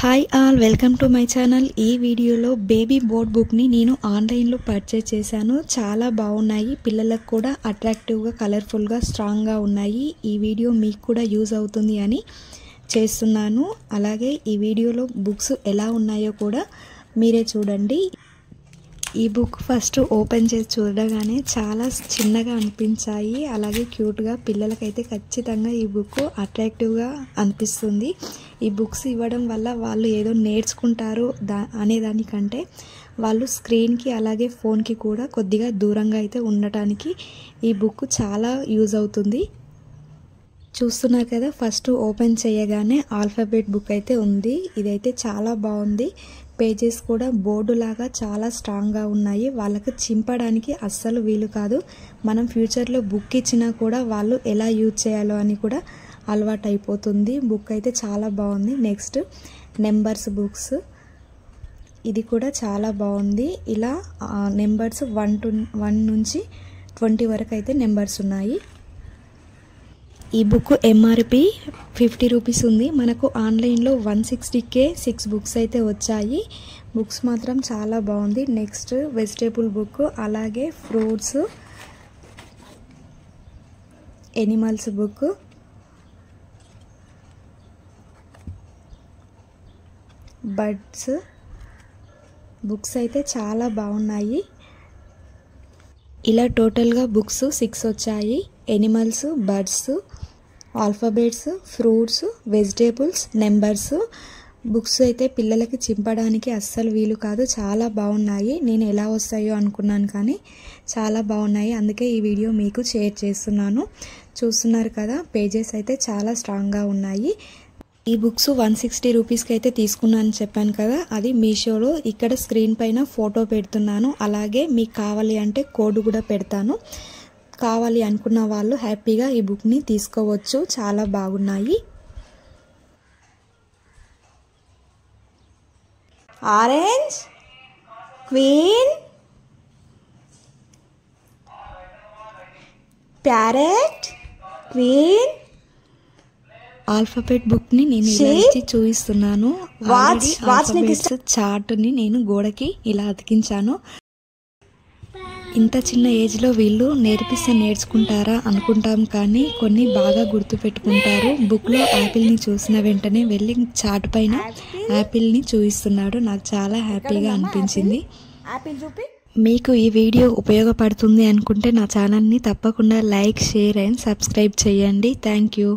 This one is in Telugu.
Hi all, welcome to my channel. ఈ వీడియోలో బేబీ బోర్డ్ బుక్ని నేను ఆన్లైన్లో పర్చేస్ చేశాను. చాలా బాగున్నాయి, పిల్లలకు కూడా అట్రాక్టివ్గా, కలర్ఫుల్గా, స్ట్రాంగ్గా ఉన్నాయి. ఈ వీడియో మీకు కూడా యూజ్ అవుతుంది అని చేస్తున్నాను. అలాగే ఈ వీడియోలో బుక్స్ ఎలా ఉన్నాయో కూడా మీరే చూడండి. ఈ బుక్ ఫస్ట్ ఓపెన్ చేసి చూడగానే చాలా చిన్నగా అనిపించాయి, అలాగే క్యూట్గా. పిల్లలకైతే ఖచ్చితంగా ఈ బుక్ అట్రాక్టివ్గా అనిపిస్తుంది. ఈ బుక్స్ ఇవ్వడం వల్ల వాళ్ళు ఏదో నేర్చుకుంటారు అనేదానికంటే వాళ్ళు స్క్రీన్కి అలాగే ఫోన్కి కూడా కొద్దిగా దూరంగా అయితే ఉండటానికి ఈ బుక్ చాలా యూజ్ అవుతుంది. చూస్తున్నారు కదా, ఫస్ట్ ఓపెన్ చేయగానే ఆల్ఫాబెట్ బుక్ అయితే ఉంది. ఇదైతే చాలా బాగుంది. పేజెస్ కూడా బోర్డు లాగా చాలా స్ట్రాంగ్గా ఉన్నాయి. వాళ్ళకి చింపడానికి అస్సలు వీలు కాదు. మనం ఫ్యూచర్లో బుక్ ఇచ్చినా కూడా వాళ్ళు ఎలా యూజ్ చేయాలో అని కూడా అలవాటు అయిపోతుంది. బుక్ అయితే చాలా బాగుంది. నెక్స్ట్ నెంబర్స్ బుక్స్, ఇది కూడా చాలా బాగుంది. ఇలా నెంబర్స్ 1 నుంచి 20 వరకు అయితే నెంబర్స్ ఉన్నాయి. ఈ బుక్ ఎంఆర్పి 50 రూపీస్ ఉంది. మనకు ఆన్లైన్లో 160కే 6 బుక్స్ అయితే వచ్చాయి. బుక్స్ మాత్రం చాలా బాగుంది. నెక్స్ట్ వెజిటేబుల్ బుక్, అలాగే fruits, animals book, birds books అయితే చాలా బాగున్నాయి. ఇలా టోటల్గా బుక్స్ 6 వచ్చాయి. Animals, birds, alphabets, fruits, vegetables, numbers books అయితే పిల్లలకి చింపడానికి అస్సలు వీలు కాదు. చాలా బాగున్నాయి. నేను ఎలా వస్తాయో అనుకున్నాను కానీ చాలా బాగున్నాయి. అందుకే ఈ వీడియో మీకు షేర్ చేస్తున్నాను. చూస్తున్నారు కదా, పేజెస్ అయితే చాలా స్ట్రాంగ్గా ఉన్నాయి. ఈ బుక్స్ 160 రూపీస్కి అయితే తీసుకున్నాను చెప్పాను కదా, అది మీషోలో. ఇక్కడ స్క్రీన్ పైన ఫోటో పెడుతున్నాను. అలాగే మీకు కావాలి అంటే కోడ్ కూడా పెడతాను. కావాలి అనుకున్న వాళ్ళు హ్యాపీగా ఈ బుక్ని తీసుకోవచ్చు. చాలా బాగున్నాయి. Orange, queen, parrot, queen. Alphabet బుక్ని నేను ఇలా ఇచ్చి చూపిస్తున్నాను. ఆల్ఫాబెట్స్ చార్ట్ని నేను గోడకి ఇలా అతికించాను. ఇంత చిన్న ఏజ్లో వీళ్ళు నేర్చుకుంటారా అనుకుంటాం, కానీ కొన్ని బాగా గుర్తుపెట్టుకుంటారు. బుక్లో యాపిల్ని చూసిన వెంటనే వెళ్ళి చార్ట్ పైన యాపిల్ని చూపిస్తున్నాడు. నాకు చాలా హ్యాపీగా అనిపించింది. మీకు ఈ వీడియో ఉపయోగపడుతుంది అనుకుంటే నా ఛానల్ని తప్పకుండా లైక్, షేర్ అండ్ సబ్స్క్రైబ్ చేయండి. Thank you.